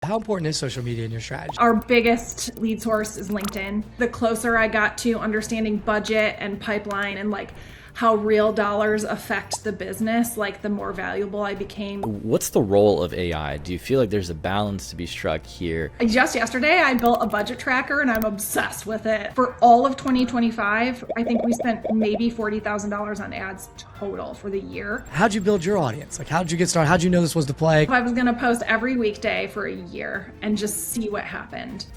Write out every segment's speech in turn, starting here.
how important is social media in your strategy? Our biggest lead source is LinkedIn. The closer I got to understanding budget and pipeline and like how real dollars affect the business, like the more valuable I became. What's the role of AI? Do you feel like there's a balance to be struck here? Just yesterday, I built a budget tracker and I'm obsessed with it. For all of 2025, I think we spent maybe $40,000 on ads total for the year. How'd you build your audience? Like, how'd you get started? How'd you know this was the play? I was gonna post every weekday for a year and just see what happened.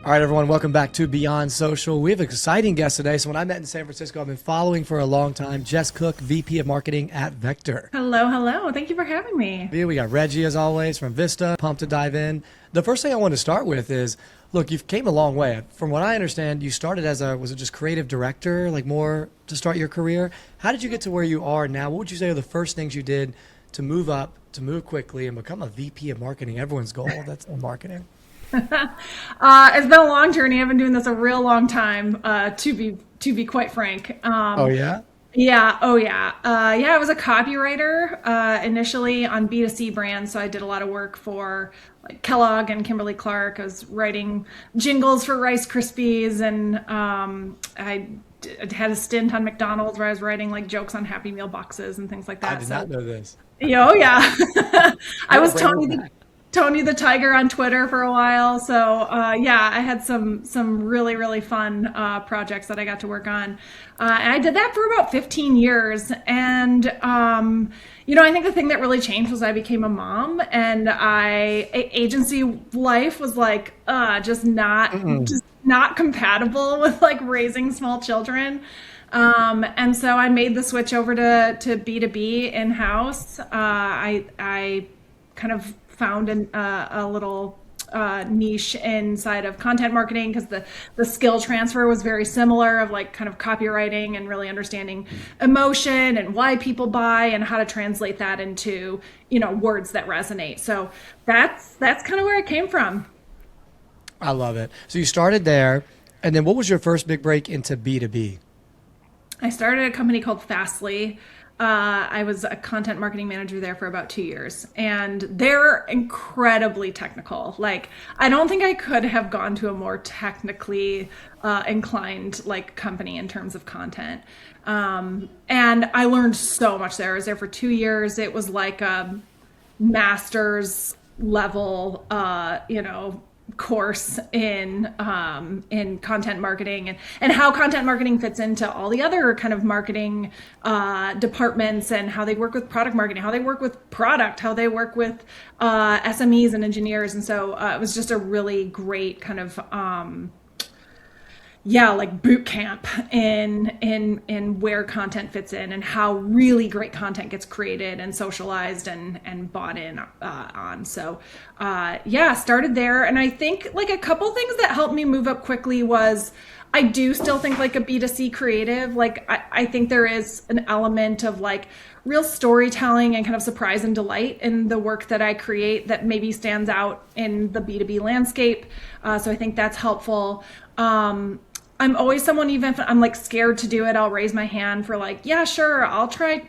All right, everyone, welcome back to Beyond Social. We have an exciting guest today. So when I met in San Francisco, I've been following for a long time, Jess Cook, VP of Marketing at Vector. Hello, hello. Thank you for having me. We got Reggie, as always, from Vista. Pumped to dive in. The first thing I want to start with is, look, you've came a long way. From what I understand, you started as was it just creative director, like more to start your career? How did you get to where you are now? What would you say are the first things you did to move up, to move quickly, and become a VP of Marketing? Everyone's goal, that's in marketing. It's been a long journey. I've been doing this a real long time, to be quite frank. Oh, yeah? Yeah. Oh, yeah. I was a copywriter initially on B2C brands. So I did a lot of work for like Kellogg and Kimberly-Clark. I was writing jingles for Rice Krispies, and I had a stint on McDonald's where I was writing like jokes on Happy Meal boxes and things like that. I did not know this. Oh, yeah. I was Tony the Tiger on Twitter for a while. So I had some really, really fun projects that I got to work on. And I did that for about 15 years. And, I think the thing that really changed was I became a mom, and agency life was like just not compatible with like raising small children. And so I made the switch over to B2B in-house. I kind of found a little niche inside of content marketing because the skill transfer was very similar of like kind of copywriting and really understanding emotion and why people buy and how to translate that into, words that resonate. So that's kind of where it came from. I love it. So you started there, and then what was your first big break into B2B? I started a company called Fastly. I was a content marketing manager there for about 2 years, and they're incredibly technical. Like, I don't think I could have gone to a more technically inclined like company in terms of content. And I learned so much there. I was there for 2 years. It was like a master's level, course in content marketing and how content marketing fits into all the other kind of marketing departments, and how they work with product marketing, how they work with product, how they work with SMEs and engineers. And so it was just a really great kind of like boot camp in where content fits in and how really great content gets created and socialized and bought in on. So started there. And I think like a couple things that helped me move up quickly was I do still think like a B2C creative, like I think there is an element of like real storytelling and kind of surprise and delight in the work that I create that maybe stands out in the B2B landscape. So I think that's helpful. I'm always someone, even if I'm like scared to do it, I'll raise my hand for like, yeah, sure, I'll try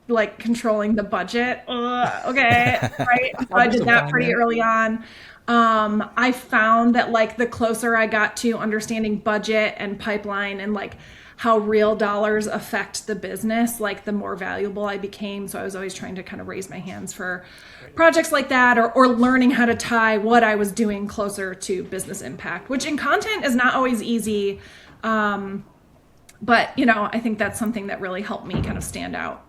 like controlling the budget. Okay, right? So I did that pretty early on. I found that like the closer I got to understanding budget and pipeline and like how real dollars affect the business, like the more valuable I became. So I was always trying to kind of raise my hands for projects like that, or learning how to tie what I was doing closer to business impact, which in content is not always easy. But, I think that's something that really helped me kind of stand out.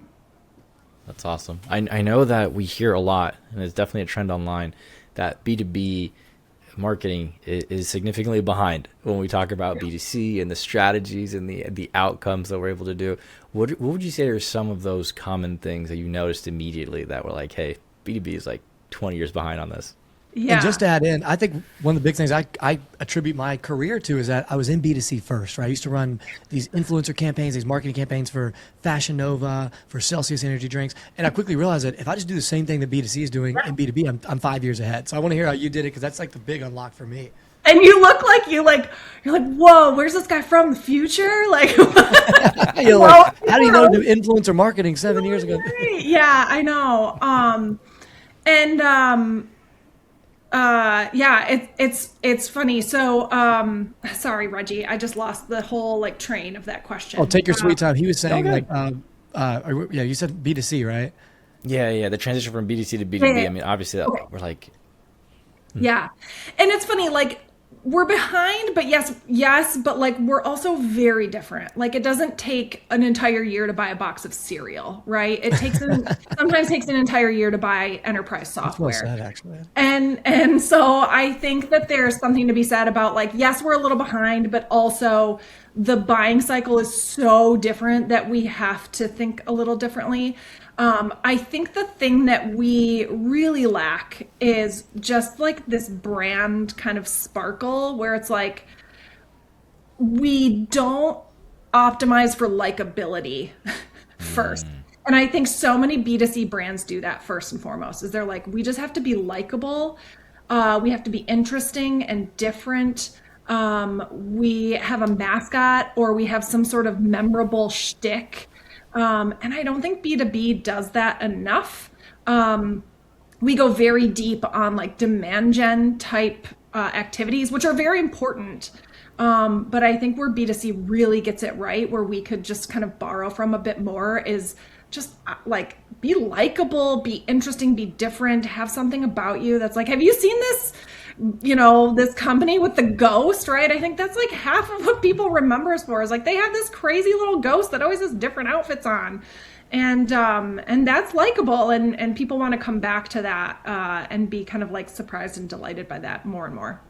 That's awesome. I know that we hear a lot, and it's definitely a trend online, that B2B marketing is significantly behind when we talk about B2C and the strategies and the outcomes that we're able to do. What would you say are some of those common things that you noticed immediately that were like, hey, B2B is like 20 years behind on this? Yeah. And just to add in, I think one of the big things I attribute my career to is that I was in B2C first, right? I used to run these influencer campaigns, these marketing campaigns for Fashion Nova, for Celsius energy drinks. And I quickly realized that if I just do the same thing that B2C is doing in B2B, I'm 5 years ahead. So I want to hear how you did it, because that's like the big unlock for me. and you look like you're like, whoa, where's this guy from? The future? Like, You're like, how do you know to do influencer marketing 7 years ago? Yeah, I know. Yeah, it's funny. So, sorry, Reggie, I just lost the whole like train of that question. Oh, take your sweet time. He was saying Okay. yeah, you said B2C, right? Yeah. The transition from BDC to B2B. I mean, obviously, we're like, Yeah. And it's funny, like we're behind, but yes, but like we're also very different. Like it doesn't take an entire year to buy a box of cereal, right? It takes sometimes takes an entire year to buy enterprise software. That's well said, actually. And so I think that there's something to be said about like, yes, we're a little behind, but also the buying cycle is so different that we have to think a little differently. I think the thing that we really lack is just like this brand kind of sparkle where it's like we don't optimize for likability first. And I think so many B2C brands do that first and foremost is they're like, we just have to be likable. We have to be interesting and different. We have a mascot or we have some sort of memorable shtick. And I don't think B2B does that enough. We go very deep on like demand gen type activities, which are very important. But I think where B2C really gets it right, where we could just kind of borrow from a bit more is just like be likable, be interesting, be different, have something about you that's like, have you seen this? This company with the ghost, right? I think that's like half of what people remember us for is like they have this crazy little ghost that always has different outfits on. And that's likable and people want to come back to that and be kind of like surprised and delighted by that more and more.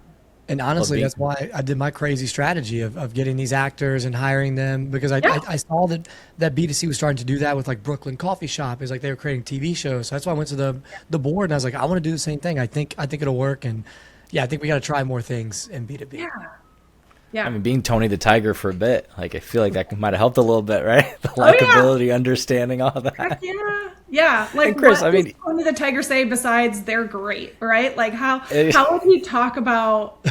And honestly, that's why I did my crazy strategy of getting these actors and hiring them because I saw that B2C was starting to do that with like Brooklyn Coffee Shop. It's like they were creating TV shows. So that's why I went to the board and I was like, I want to do the same thing. I think it'll work. And yeah, I think we got to try more things in B2B. Yeah. I mean, being Tony the Tiger for a bit, like I feel like that might have helped a little bit, right? The likability, understanding, all that. Heck yeah. Like, and Chris, what I mean, does Tony the Tiger say besides they're great, right? Like, how would he talk about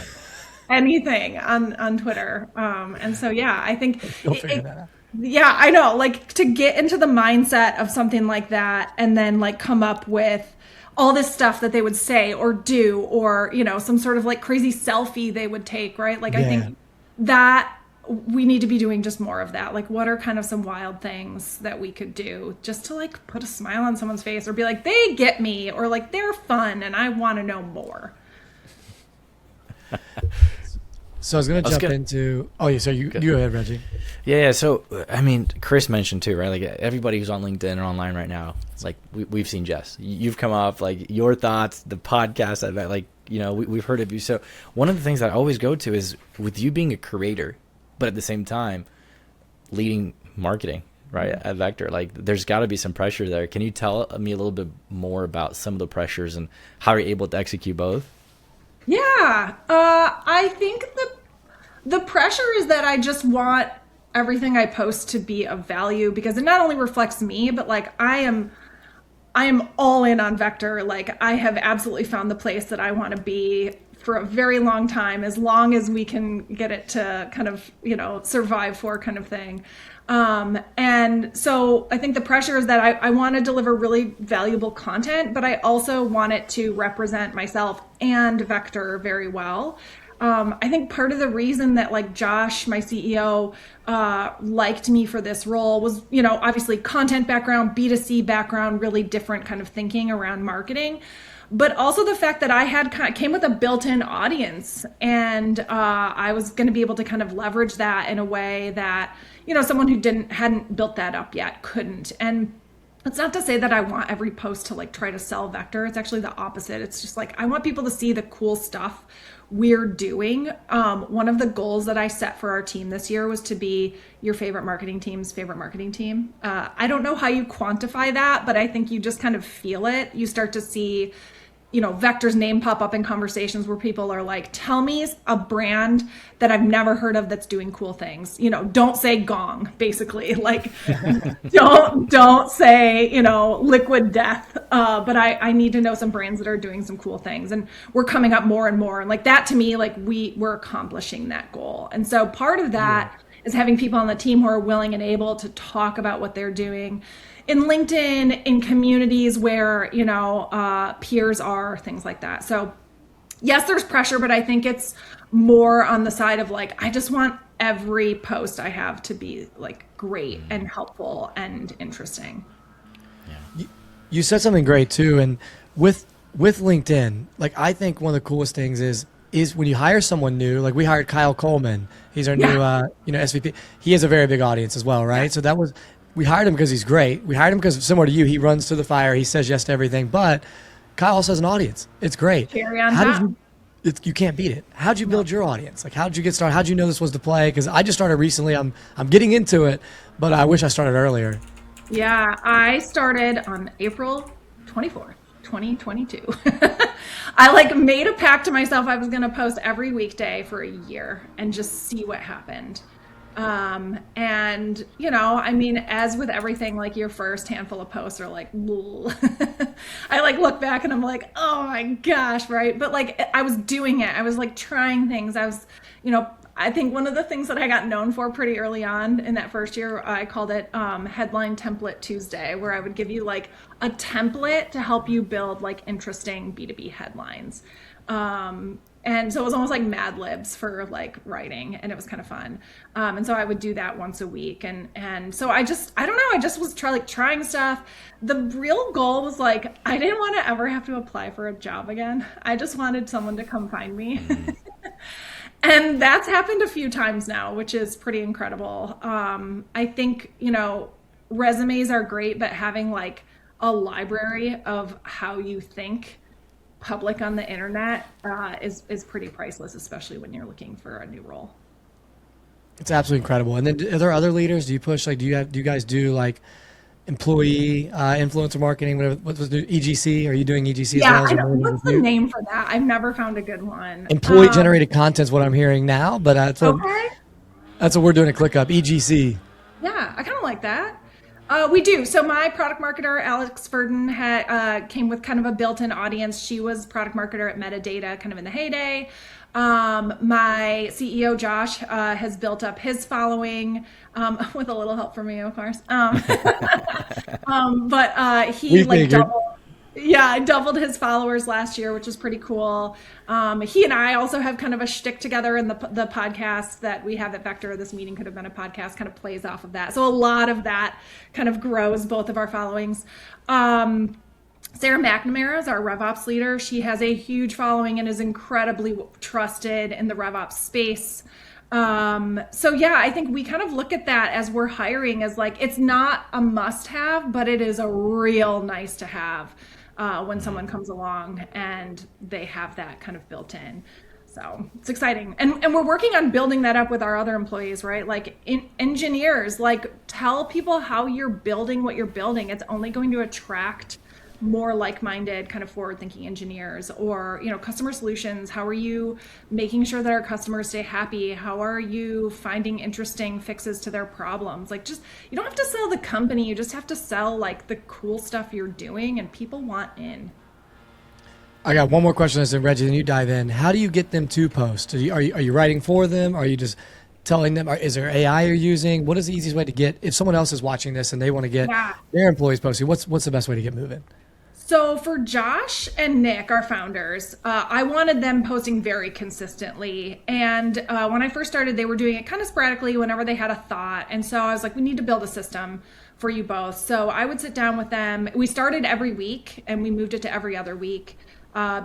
anything on Twitter? And so, yeah, I think You'll figure that out. Yeah, I know. Like to get into the mindset of something like that, and then like come up with all this stuff that they would say or do, or some sort of like crazy selfie they would take, right? Like I think that we need to be doing just more of that. Like what are kind of some wild things that we could do just to like put a smile on someone's face or be like, they get me, or like they're fun and I want to know more. So I was going to jump into. Oh yeah, so you go ahead, Reggie. Yeah. So I mean, Chris mentioned too, right? Like everybody who's on LinkedIn or online right now, like we've seen Jess. You've come up, like your thoughts, the podcast, like we've heard of you. So one of the things that I always go to is with you being a creator, but at the same time leading marketing, right? At Vector, like there's got to be some pressure there. Can you tell me a little bit more about some of the pressures and how you're able to execute both? Yeah, I think the pressure is that I just want everything I post to be of value because it not only reflects me, but like I am all in on Vector. Like I have absolutely found the place that I want to be for a very long time, as long as we can get it to kind of, survive for kind of thing. And so I think the pressure is that I want to deliver really valuable content, but I also want it to represent myself and Vector very well. I think part of the reason that like Josh, my CEO, liked me for this role was, obviously content background, B2C background, really different kind of thinking around marketing. But also the fact that I came with a built-in audience, and I was going to be able to kind of leverage that in a way that someone who hadn't built that up yet couldn't. And it's not to say that I want every post to like try to sell Vector. It's actually the opposite. It's just like I want people to see the cool stuff we're doing. One of the goals that I set for our team this year was to be your favorite marketing team's favorite marketing team. I don't know how you quantify that, but I think you just kind of feel it. You start to see Vector's name pop up in conversations where people are like, tell me a brand that I've never heard of that's doing cool things. Don't say Gong, basically. Like, don't say, Liquid Death. But I need to know some brands that are doing some cool things. And we're coming up more and more. And like that to me, like we're accomplishing that goal. And so part of that is having people on the team who are willing and able to talk about what they're doing in LinkedIn, in communities where, peers are, things like that. So yes, there's pressure, but I think it's more on the side of like, I just want every post I have to be like great and helpful and interesting. Yeah. You said something great too. And with LinkedIn, like I think one of the coolest things is when you hire someone new, like we hired Kyle Coleman. He's our new, SVP. He has a very big audience as well, right? Yeah. So we hired him because he's great. We hired him because, similar to you, he runs to the fire. He says yes to everything. But Kyle also has an audience. It's great. Cherry on top. You can't beat it. How'd you build your audience? Like, how'd you get started? How'd you know this was the play? Because I just started recently. I'm getting into it, but I wish I started earlier. Yeah, I started on April 24th, 2022. I made a pact to myself I was going to post every weekday for a year and just see what happened. And as with everything, like your first handful of posts are like, I look back and I'm like, oh my gosh. Right. But I was doing it. I was trying things. I was, I think one of the things that I got known for pretty early on in that first year, I called it, Headline Template Tuesday, where I would give you a template to help you build interesting B2B headlines. And so it was almost like Mad Libs for writing, and it was kind of fun. And so I would do that once a week. And so I don't know, I just was trying stuff. The real goal was I didn't want to ever have to apply for a job again. I just wanted someone to come find me. And that's happened a few times now, which is pretty incredible. I think, resumes are great, but having a library of how you think public on the internet is pretty priceless, especially when you're looking for a new role. It's absolutely incredible. And then are there other leaders? Do you push, do you guys do employee influencer marketing, whatever, what was the EGC? Are you doing EGC as well? What's the name for that? I've never found a good one. Employee generated content is what I'm hearing now, but that's what we're doing at ClickUp, EGC. Yeah, I kind of like that. We do. So my product marketer, Alex Verdon, came with kind of a built-in audience. She was product marketer at Metadata kind of in the heyday. My CEO, Josh, has built up his following with a little help from me, of course. But he doubled his followers last year, which is pretty cool. He and I also have kind of a shtick together in the podcast that we have at Vector. This meeting could have been a podcast, kind of plays off of that. So a lot of that kind of grows both of our followings. Sarah McNamara is our RevOps leader. She has a huge following and is incredibly trusted in the RevOps space. I think we kind of look at that as we're hiring as it's not a must have, but it is a real nice to have when someone comes along and they have that kind of built in. So it's exciting. And we're working on building that up with our other employees, right? Engineers, tell people how you're building what you're building. It's only going to attract more like-minded kind of forward-thinking engineers. Or customer solutions, how are you making sure that our customers stay happy? How are you finding interesting fixes to their problems? You don't have to sell the company, you just have to sell the cool stuff you're doing, and people want in. I got one more question, as Reggie, then you dive in. How do you get them to post? Are you writing for them? Are you just telling them? Is there AI you're using? What is the easiest way to get, if someone else is watching this and they want to get their employees posted, what's the best way to get moving? So for Josh and Nick, our founders, I wanted them posting very consistently. And when I first started, they were doing it kind of sporadically whenever they had a thought. And so I was like, we need to build a system for you both. So I would sit down with them. We started every week and we moved it to every other week.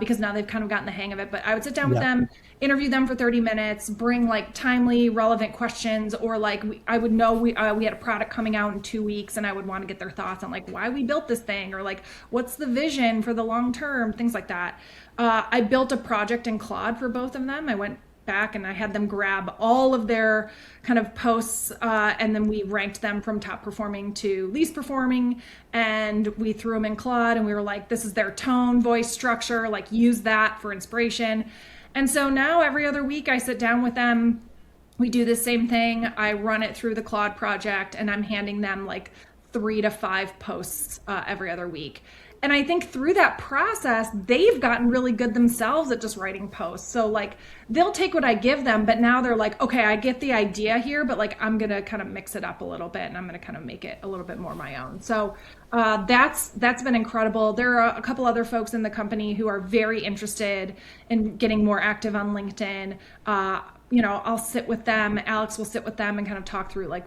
Because now they've kind of gotten the hang of it. But I would sit down with them, interview them for 30 minutes, bring timely, relevant questions, or I would know we had a product coming out in 2 weeks, and I would want to get their thoughts on why we built this thing, or what's the vision for the long term, things like that. I built a project in Claude for both of them. I went back, and I had them grab all of their kind of posts, and then we ranked them from top performing to least performing, and we threw them in Claude, and we were like, this is their tone, voice, structure, like use that for inspiration. And so now every other week I sit down with them, we do the same thing, I run it through the Claude project, and I'm handing them like 3 to 5 posts every other week. And I think through that process, they've gotten really good themselves at just writing posts. So like they'll take what I give them, but now they're like, okay, I get the idea here, but like I'm gonna kind of mix it up a little bit, and I'm gonna kind of make it a little bit more my own. So that's been incredible. There are a couple other folks in the company who are very interested in getting more active on LinkedIn. I'll sit with them, Alex will sit with them and kind of talk through like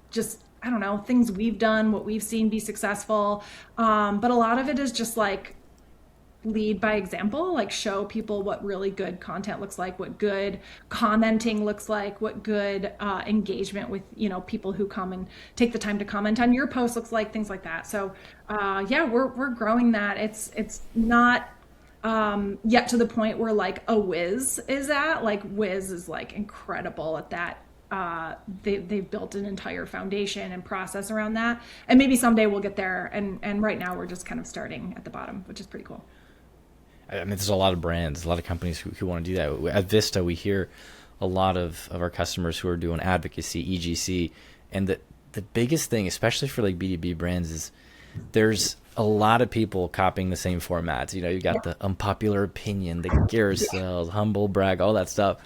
just, I don't know, things we've done, what we've seen be successful. But a lot of it is just like lead by example, like show people what really good content looks like, what good commenting looks like, what good engagement with, people who come and take the time to comment on your post looks like, things like that. So we're growing that. It's not yet to the point where like a Wiz is at. Like Wiz is like incredible at that. They've built an entire foundation and process around that, and maybe someday we'll get there, and right now we're just kind of starting at the bottom, which is pretty cool. I mean, there's a lot of brands, a lot of companies who want to do that. At Vista, we hear a lot of our customers who are doing advocacy, EGC, and the biggest thing, especially for like B2B brands, is there's a lot of people copying the same formats. You got the unpopular opinion, the carousels, humble brag, all that stuff.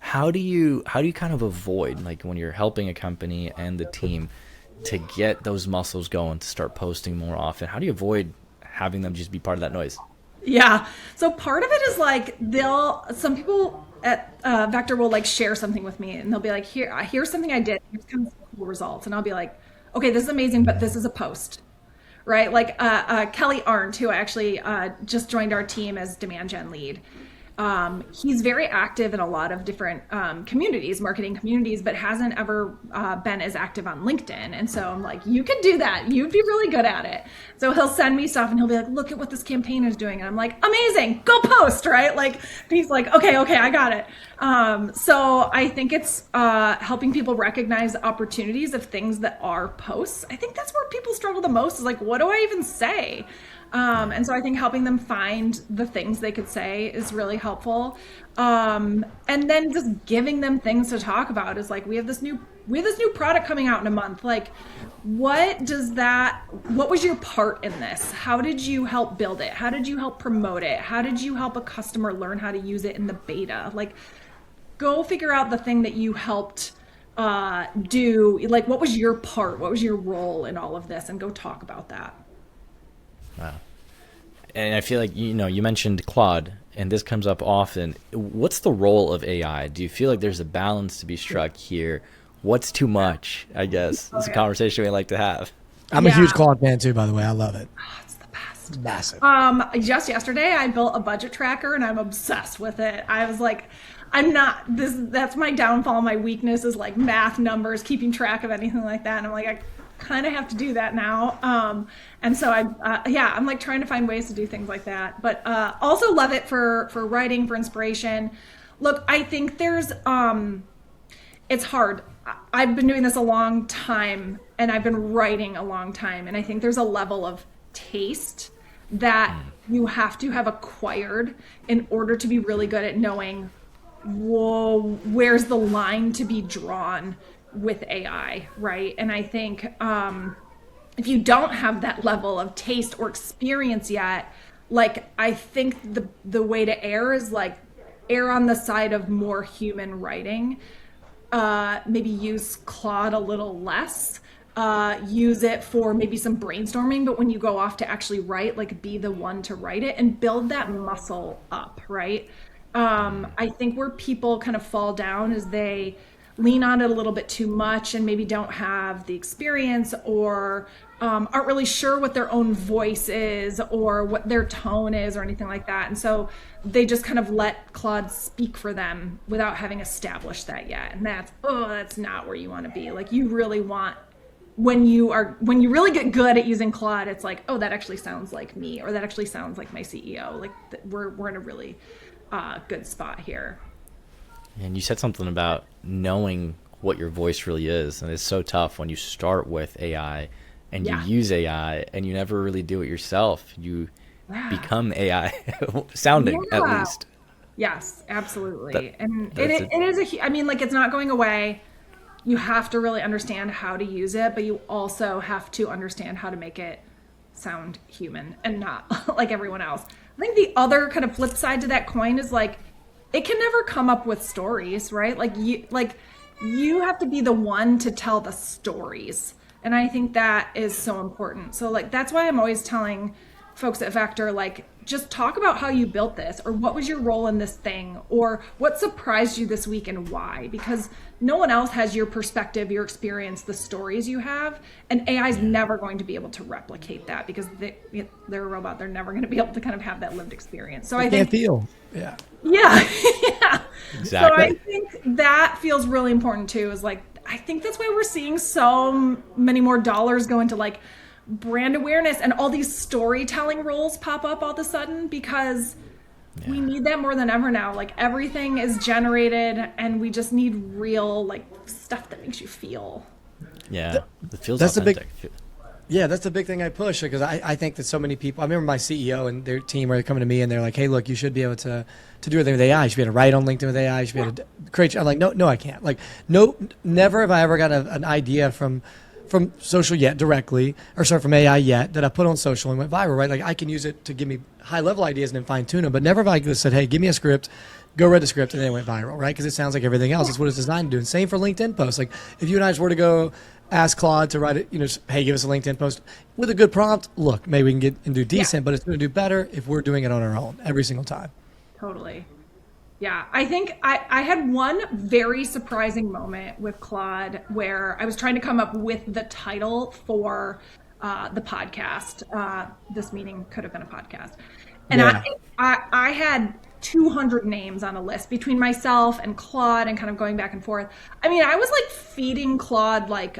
How do you kind of avoid, like when you're helping a company and the team to get those muscles going, to start posting more often? How do you avoid having them just be part of that noise? Yeah. So part of it is like some people at Vector will like share something with me, and they'll be like, here's something I did, here's kind of cool results. And I'll be like, okay, this is amazing, but this is a post. Right? Like Kelly Arndt, who actually just joined our team as demand gen lead. He's very active in a lot of different communities, marketing communities, but hasn't ever been as active on LinkedIn. And so I'm like, you could do that. You'd be really good at it. So he'll send me stuff and he'll be like, look at what this campaign is doing. And I'm like, amazing, go post, right? Like, he's like, okay, I got it. So I think it's helping people recognize opportunities of things that are posts. I think that's where people struggle the most, is like, what do I even say? And so I think helping them find the things they could say is really helpful. And then just giving them things to talk about is like, we have this new product coming out in a month. Like, what was your part in this? How did you help build it? How did you help promote it? How did you help a customer learn how to use it in the beta? Like, go figure out the thing that you helped do. Like, what was your part? What was your role in all of this? And go talk about that. Wow. And I feel like, you mentioned Claude, and this comes up often. What's the role of AI? Do you feel like there's a balance to be struck here? What's too much, I guess? It's a conversation we like to have. I'm a huge Claude fan too, by the way. I love it. Oh, it's the best. Massive. Just yesterday I built a budget tracker, and I'm obsessed with it. I was like, that's my downfall. My weakness is like math, numbers, keeping track of anything like that. And I'm like, I kind of have to do that now. And so I'm like trying to find ways to do things like that, but also love it for writing, for inspiration. Look, I think it's hard. I've been doing this a long time, and I've been writing a long time. And I think there's a level of taste that you have to have acquired in order to be really good at knowing, whoa, where's the line to be drawn with AI, right? And I think if you don't have that level of taste or experience yet, like, I think the way to err is like err on the side of more human writing. Maybe use Claude a little less. Use it for maybe some brainstorming, but when you go off to actually write, like, be the one to write it and build that muscle up, right? I think where people kind of fall down is they lean on it a little bit too much and maybe don't have the experience, or aren't really sure what their own voice is or what their tone is or anything like that. And so they just kind of let Claude speak for them without having established that yet. And that's not where you want to be. Like, you really want, when you really get good at using Claude, it's like, oh, that actually sounds like me, or that actually sounds like my CEO. Like, we're in a really good spot here. And you said something about knowing what your voice really is. And it's so tough when you start with AI and you use AI and you never really do it yourself. You become AI sounding at least. Yes, absolutely. And it is I mean, like, it's not going away. You have to really understand how to use it, but you also have to understand how to make it sound human and not like everyone else. I think the other kind of flip side to that coin is like, it can never come up with stories, right? Like you have to be the one to tell the stories. And I think that is so important. So like, that's why I'm always telling folks at Vector, like, just talk about how you built this, or what was your role in this thing, or what surprised you this week and why, because no one else has your perspective, your experience, the stories you have, and AI is never going to be able to replicate that because they're a robot. They're never going to be able to kind of have that lived experience. So I think, feel. Yeah. Exactly. So I think that feels really important too, is like, I think that's why we're seeing so many more dollars go into like brand awareness and all these storytelling roles pop up all of a sudden, because we need that more than ever now. Like, everything is generated and we just need real, like, stuff that makes you feel. Yeah, it feels that's authentic. That's the big thing I push, because I think that so many people, I remember my CEO and their team are coming to me and they're like, hey, look, you should be able to do everything with AI. You should be able to write on LinkedIn with AI. You should be able to create. I'm like, no, I can't. Like, no, never have I ever got an idea from social yet directly, or sorry, from AI yet, that I put on social and went viral, right? Like, I can use it to give me high level ideas and then fine tune them, but never have I said, hey, give me a script, go read the script, and then it went viral, right? Because it sounds like everything else. It's what it's designed to do. And same for LinkedIn posts. Like, if you and I just were to go ask Claude to write it, hey, give us a LinkedIn post with a good prompt, look, maybe we can get and do decent, but it's going to do better if we're doing it on our own every single time. Totally. Yeah, I think I had one very surprising moment with Claude where I was trying to come up with the title for the podcast. This meeting could have been a podcast. And I had 200 names on a list between myself and Claude and kind of going back and forth. I mean, I was like feeding Claude like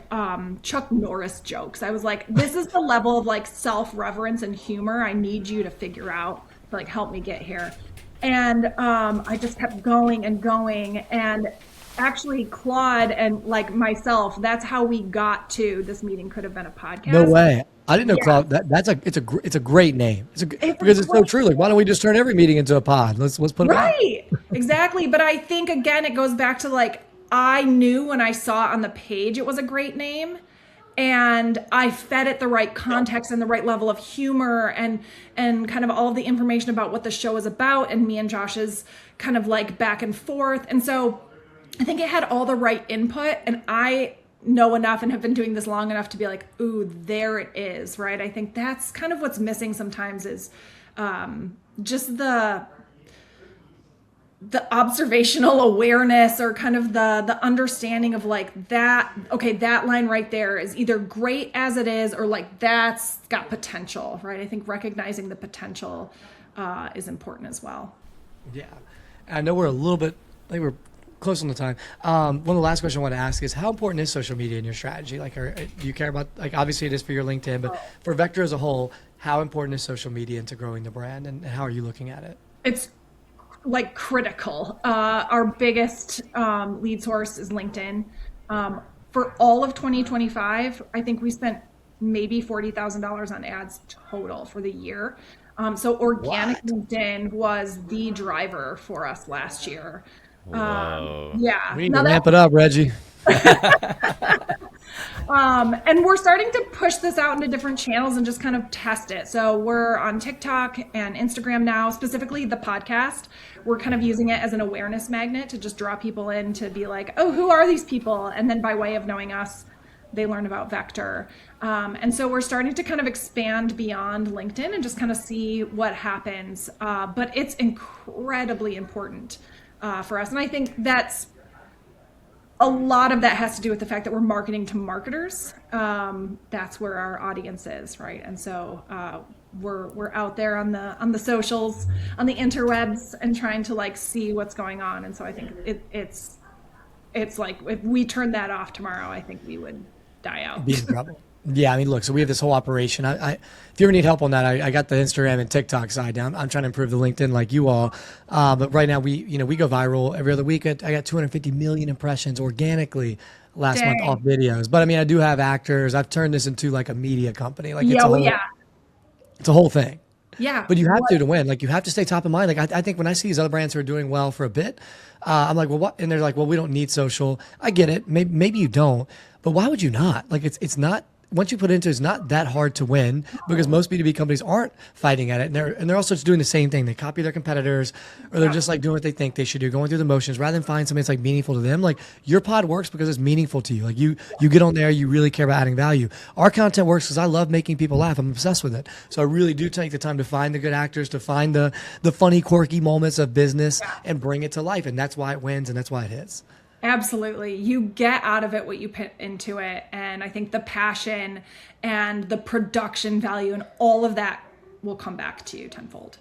Chuck Norris jokes. I was like, this is the level of like self-reverence and humor I need you to figure out, to like help me get here. And I just kept going and going, and actually Claude and like myself, that's how we got to this meeting could have been a podcast. No way. I didn't know Claude. It's a great name. Because it's so true. Like, why don't we just turn every meeting into a pod? Let's put it right. Exactly. But I think again, it goes back to like, I knew when I saw on the page it was a great name. And I fed it the right context and the right level of humor and kind of all of the information about what the show is about, and me and Josh's kind of like back and forth. And so I think it had all the right input, and I know enough and have been doing this long enough to be like, ooh, there it is, right? I think that's kind of what's missing sometimes is just the observational awareness, or kind of the understanding of like that, okay, that line right there is either great as it is, or like that's got potential, right? I think recognizing the potential is important as well. Yeah. I know we're a little bit, I think we're close on the time. One of the last questions I want to ask is, how important is social media in your strategy? Like, do you care about, like, obviously it is for your LinkedIn, but for Vector as a whole, how important is social media into growing the brand, and how are you looking at it? It's like critical. Our biggest lead source is LinkedIn. For all of 2025, I think we spent maybe $40,000 on ads total for the year. So organic LinkedIn was the driver for us last year. Whoa. Yeah. We need to ramp it up, Reggie. And we're starting to push this out into different channels and just kind of test it. So we're on TikTok and Instagram now, specifically the podcast. We're kind of using it as an awareness magnet to just draw people in to be like, oh, who are these people? And then by way of knowing us, they learn about Vector. And so we're starting to kind of expand beyond LinkedIn and just kind of see what happens. But it's incredibly important for us. And I think that's a lot of that has to do with the fact that we're marketing to marketers. That's where our audience is, right? And so we're out there on the socials, on the interwebs, and trying to like see what's going on. And so I think it's like, if we turned that off tomorrow, I think we would die out. Be in trouble. Yeah, I mean, look, so we have this whole operation. If you ever need help on that, I got the Instagram and TikTok side down. I'm trying to improve the LinkedIn like you all. But right now we go viral every other week. I got 250 million impressions organically last month off videos. But I mean, I do have actors. I've turned this into like a media company. Like it's a whole thing. Yeah. But you have to win. Like you have to stay top of mind. Like I think when I see these other brands who are doing well for a bit, I'm like, well, what? And they're like, well, we don't need social. I get it. Maybe you don't. But why would you not? Like it's not. Once you put it into it, it's not that hard to win because most B2B companies aren't fighting at it. And they're also just doing the same thing. They copy their competitors or they're just like doing what they think they should do, going through the motions rather than find something that's like meaningful to them. Like your pod works because it's meaningful to you. Like you get on there, you really care about adding value. Our content works because I love making people laugh. I'm obsessed with it. So I really do take the time to find the good actors, to find the funny, quirky moments of business and bring it to life. And that's why it wins and that's why it hits. Absolutely. You get out of it what you put into it. And I think the passion and the production value and all of that will come back to you tenfold.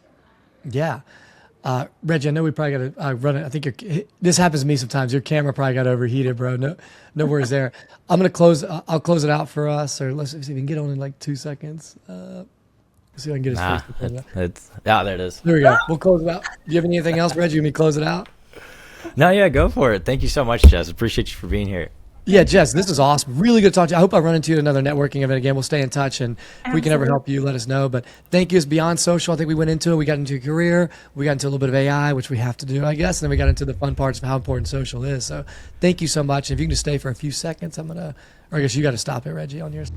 Yeah. Reggie, I know we probably got to run it. I think this happens to me sometimes. Your camera probably got overheated, bro. No worries there. I'm going to close. I'll close it out for us, or let's see if we can get on in like 2 seconds. Let's see if I can get his face. There it is. There we go. We'll close it out. Do you have anything else, Reggie? You want me to close it out? No, yeah, go for it. Thank you so much, Jess. Appreciate you for being here. Yeah, Jess, this is awesome. Really good to talk to you. I hope I run into you at another networking event again. We'll stay in touch, and if we can ever help you, let us know. But thank you. It's beyond social. I think we went into it. We got into your career. We got into a little bit of AI, which we have to do, I guess. And then we got into the fun parts of how important social is. So thank you so much. And if you can just stay for a few seconds, or I guess you got to stop it, Reggie, on yours.